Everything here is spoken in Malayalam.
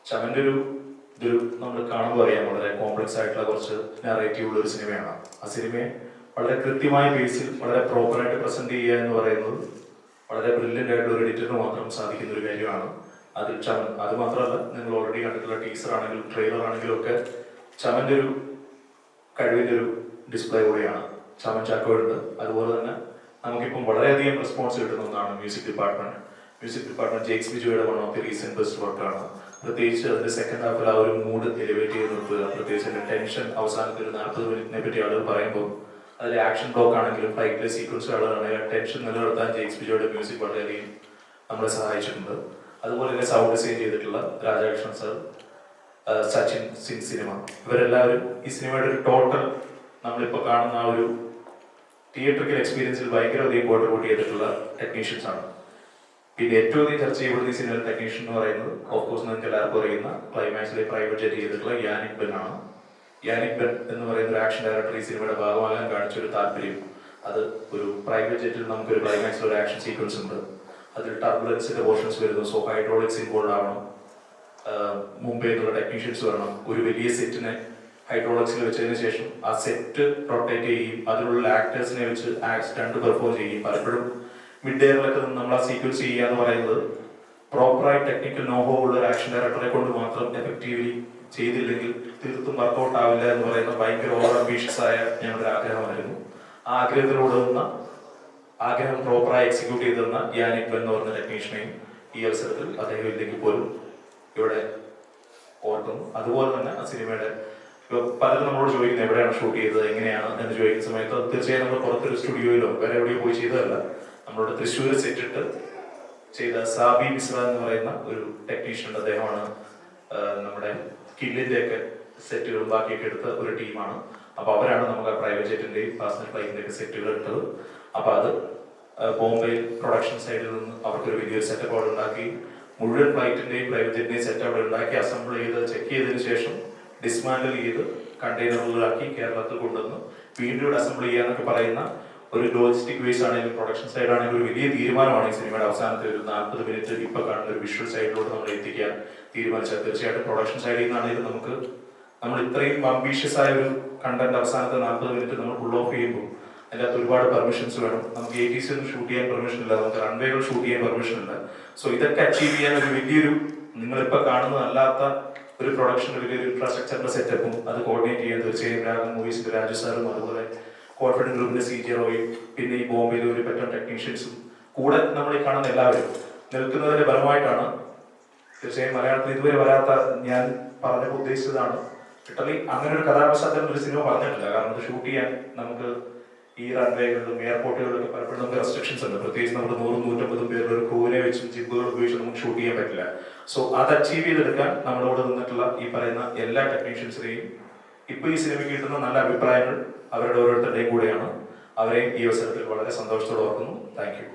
ചമന്റെ ഇതൊരു നമ്മൾ കാണുമ്പോൾ അറിയാം, വളരെ കോംപ്ലക്സ് ആയിട്ടുള്ള കുറച്ച് നാറേറ്റീവ് ഉള്ള ഒരു സിനിമയാണ്. ആ സിനിമയെ വളരെ കൃത്യമായ ബേസിൽ വളരെ പ്രോപ്പറായിട്ട് പ്രസന്റ് ചെയ്യുക എന്ന് പറയുന്നത് വളരെ ബ്രില്യൻ്റ് ആയിട്ടുള്ള ഒരു എഡിറ്ററിന് മാത്രം സാധിക്കുന്ന ഒരു കാര്യമാണ്. അതിൽ ചമൻ അത് മാത്രമല്ല, നിങ്ങൾ ഓൾറെഡി കണ്ടിട്ടുള്ള ടീസർ ആണെങ്കിലും ട്രെയിലർ ആണെങ്കിലും ഒക്കെ ചമന്റെ ഒരു കഴിവിൻ്റെ ഒരു ഡിസ്പ്ലേ കൂടിയാണ്. ചമൻ ചാക്കോയുണ്ട്. അതുപോലെ തന്നെ നമുക്കിപ്പം വളരെയധികം റെസ്പോൺസ് കിട്ടുന്ന ഒന്നാണ് മ്യൂസിക് ഡിപ്പാർട്ട്മെന്റ് ജെയ്ക്സ് ബിജോയുടെ one of the recent best വർക്കാണ്. പ്രത്യേകിച്ച് അതിന്റെ സെക്കൻഡ് ഹാഫിൽ ആ ഒരു മൂഡ് എലിവേറ്റ് ചെയ്ത് നിർത്തുക, പ്രത്യേകിച്ച് അതിന്റെ ടെൻഷൻ അവസാനത്തിൽ ഒരു 40 മിനിറ്റിനെ പറ്റി ആളുകൾ പറയുമ്പോൾ അതിലെ ആക്ഷൻ ബ്ലോക്ക് ആണെങ്കിലും ഫൈറ്റിലെ സീക്വൻസ് ആളുകളാണെങ്കിലും ടെൻഷൻ നിലനിർത്താൻ ജെയ്ക്സ് ബിജോയുടെ മ്യൂസിക് വളരെയധികം നമ്മളെ സഹായിച്ചിട്ടുണ്ട്. അതുപോലെ തന്നെ സൗണ്ട് ഡിസൈൻ ചെയ്തിട്ടുള്ള രാജാകൃഷ്ണൻ സർ, സച്ചിൻ സിംഗ് സിനിമ, ഇവരെല്ലാവരും ഈ സിനിമയുടെ ഒരു ടോട്ടൽ നമ്മളിപ്പോൾ കാണുന്ന ആ ഒരു തിയേറ്ററിക്കൽ എക്സ്പീരിയൻസിൽ ഭയങ്കരധികം കോൺട്രിബ്യൂട്ട് ചെയ്തിട്ടുള്ള ടെക്നീഷ്യൻസ് ആണ്. പിന്നെ ഏറ്റവും അധികം ചർച്ച ചെയ്യപ്പെടുന്ന ഈ സിനിമയിൽ ടെക്നീഷ്യൻ എന്ന് പറയുന്നത് ഓഫ്കോഴ്സ് നിങ്ങൾക്ക് എല്ലാവർക്കും അറിയുന്ന ക്ലൈമാക്സിലെ പ്രൈവറ്റ് ജെറ്റ് ചെയ്തിട്ടുള്ള യാനിക് ബെൻ ആണ്. യാനിക് ബെൻ എന്ന് പറയുന്ന ഒരു ആക്ഷൻ ഡയറക്ടർ ഈ സിനിമയുടെ ഭാഗമാകാൻ കാണിച്ചൊരു താല്പര്യം, അത് ഒരു പ്രൈവറ്റ് ജെറ്റിൽ നമുക്കൊരു ക്ലൈമാക്സിൽ ഒരു ആക്ഷൻ സീക്വൻസ് ഉണ്ട്, അതിൽ ടർബുലൻസിന്റെ പോർഷൻസ് വരുന്നു. സോ ഹൈഡ്രോളിക്സ് ഇൻവോൾവ് ആവണം, മുംബൈ എന്നുള്ള ടെക്നീഷ്യൻസ് വരണം. ഒരു വലിയ സെറ്റിനെ ഹൈഡ്രോളിക്സിൽ വെച്ചതിന് ശേഷം ആ സെറ്റ് റൊട്ടേറ്റ് ചെയ്യും, അതിലുള്ള ആക്ടേഴ്സിനെ വെച്ച് സ്റ്റണ്ട് പെർഫോം ചെയ്യും. പലപ്പോഴും മിഡ് എയറിലൊക്കെ നമ്മൾ ആ സീക്വൻസ് ചെയ്യുക എന്ന് പറയുന്നത് പ്രോപ്പറായി ടെക്നിക്കൽ നോഹോ ഉള്ള ഒരു ആക്ഷൻ ഡയറക്ടറെ കൊണ്ട് മാത്രം എഫക്റ്റീവ്ലി ചെയ്തില്ലെങ്കിൽ തീർത്തും വർക്കൗട്ട് ആവില്ല എന്ന് പറയുന്ന ഭയങ്കര ഓവർ അംബീഷ്യസ് ആയ ഞങ്ങളുടെ ആഗ്രഹമായിരുന്നു. ആ ആഗ്രഹത്തിലൂടെ നിന്ന ആഗ്രഹം പ്രോപ്പറായി എക്സിക്യൂട്ട് ചെയ്ത് തന്ന യാനിക് ബെൻ എന്ന് പറഞ്ഞ ടെക്നീഷ്യനെയും ഈ അവസരത്തിൽ അദ്ദേഹം ഇല്ലെങ്കിൽ പോലും ഇവിടെ ഓർക്കുന്നു. അതുപോലെ തന്നെ ആ സിനിമയുടെ പലരും നമ്മളോട് ചോദിക്കുന്നത് എവിടെയാണ് ഷൂട്ട് ചെയ്തത്, എങ്ങനെയാണ് എന്ന് ചോദിക്കുന്ന സമയത്ത് തീർച്ചയായും നമ്മൾ പുറത്തൊരു സ്റ്റുഡിയോയിലോ വേറെ എവിടെയോ പോയി ചെയ്തതല്ല. നമ്മളോട് തൃശ്ശൂർ സെറ്റിട്ട് ചെയ്ത സാബി മിശ്ര എന്ന് പറയുന്ന ഒരു ടെക്നീഷ്യൻ ഉണ്ട്. അദ്ദേഹമാണ് നമ്മുടെ കില്ലിന്റെ ഒക്കെ സെറ്റുകളും ബാക്കിയൊക്കെ എടുത്ത ഒരു ടീമാണ്. അപ്പൊ അവരാണ് നമുക്ക് ആ പ്രൈവറ്റ് ജെറ്റിന്റെയും പേഴ്സണൽ ഫ്ലൈറ്റിന്റെ ഒക്കെ സെറ്റുകൾ എടുത്തത്. അപ്പൊ അത് ബോംബെ പ്രൊഡക്ഷൻ സൈഡിൽ നിന്ന് അവർക്കൊരു വലിയൊരു സെറ്റപ്പ് അവിടെ ഉണ്ടാക്കി, മുഴുവൻ ഫ്ലൈറ്റിന്റെയും പ്രൈവറ്റ് ജെറ്റിന്റെയും സെറ്റ് അവിടെ ഉണ്ടാക്കി അസംബിൾ ചെയ്ത് ചെക്ക് ചെയ്തതിനു ശേഷം ഡിസ്മാൻഡിൽ ചെയ്ത് കണ്ടെയ്നറുകളാക്കി കേരളത്തിൽ കൊണ്ടുവന്ന് വീണ്ടും ഇവിടെ അസംബിൾ ചെയ്യാന്നൊക്കെ പറയുന്ന ഒരു ലോജിസ്റ്റിക് വേസ് ആണെങ്കിലും പ്രൊഡക്ഷൻ സൈഡ് ആണെങ്കിലും ഒരു വലിയ തീരുമാനമാണ് ഈ സിനിമയുടെ അവസാനത്തെ ഒരു 40 മിനിറ്റ് ഇപ്പൊ കാണുന്ന ഒരു വിഷ്വൽ സൈഡിലോട്ട് നമ്മൾ എത്തിക്കാൻ തീരുമാനിച്ചത്. തീർച്ചയായിട്ടും പ്രൊഡക്ഷൻ സൈഡിൽ നിന്നാണെങ്കിലും നമ്മൾ ഇത്രയും അംബീഷ്യസ് ആയ ഒരു കണ്ടന്റ് അവസാനത്തെ 40 മിനിറ്റ് നമ്മൾ ഫുൾ ഓഫ് ചെയ്യുമ്പോൾ അതിനകത്ത് ഒരുപാട് പെർമിഷൻസ് വേണം. നമുക്ക് ATC ഒന്നും ഷൂട്ട് ചെയ്യാൻ പെർമിഷൻ ഇല്ല, നമുക്ക് റൺവേകൾ ഷൂട്ട് ചെയ്യാൻ പെർമിഷൻ ഇല്ല. സോ ഇതൊക്കെ അച്ചീവ് ചെയ്യാൻ ഒരു വലിയൊരു നിങ്ങളിപ്പോൾ കാണുന്നതല്ലാത്ത ഒരു പ്രൊഡക്ഷൻ്റെ വലിയൊരു ഇൻഫ്രാസ്ട്രക്ചറിന്റെ സെറ്റപ്പും അത് കോർഡിനേറ്റ് ചെയ്യാൻ തീർച്ചയായും രാഗം മൂവീസിന്റെ രാജു സാറും അതുപോലെ കോൺഫിഡൻസ് ഗ്രൂപ്പിന്റെ CJ റോയും പിന്നെ ഈ ബോംബെയിലെ ഒരു പറ്റം ടെക്നീഷ്യൻസും കൂടെ നമ്മൾ ഈ കാണുന്ന എല്ലാവരും നിൽക്കുന്നതിന്റെ ഫലമായിട്ടാണ് തീർച്ചയായും മലയാളത്തിൽ ഇതുവരെ വരാത്ത, ഞാൻ പറഞ്ഞപ്പോൾ ഉദ്ദേശിച്ചതാണ്, ഇറ്റലി അങ്ങനെ ഒരു കഥാപശ്ചാത്തലം ഒരു സിനിമ പറഞ്ഞിട്ടില്ല. കാരണം അത് ഷൂട്ട് ചെയ്യാൻ നമുക്ക് ഈ റൺവേകളിലും എയർപോർട്ടുകളിലൊക്കെ പലപ്പോഴും നമുക്ക് റെസ്ട്രിക്ഷൻസ് ഉണ്ട്. പ്രത്യേകിച്ച് നമ്മൾ 100-150 പേരുടെ ഒരു ക്രൂവിനെ വെച്ചും ജിപ്പുകൾ ഉപയോഗിച്ച് നമുക്ക് ഷൂട്ട് ചെയ്യാൻ പറ്റില്ല. സോ അത് അച്ചീവ് ചെയ്തെടുക്കാൻ നമ്മളോട് നിന്നിട്ടുള്ള ഈ പറയുന്ന എല്ലാ ടെക്നീഷ്യൻസിനെയും ഇപ്പൊ ഈ സിനിമയ്ക്ക് കിട്ടുന്ന നല്ല അഭിപ്രായങ്ങൾ അവരുടെ ഓരോരുത്തരുടെയും കൂടെയാണ്. അവരെയും ഈ അവസരത്തിൽ വളരെ സന്തോഷത്തോടെ ഓർക്കുന്നു. Thank you.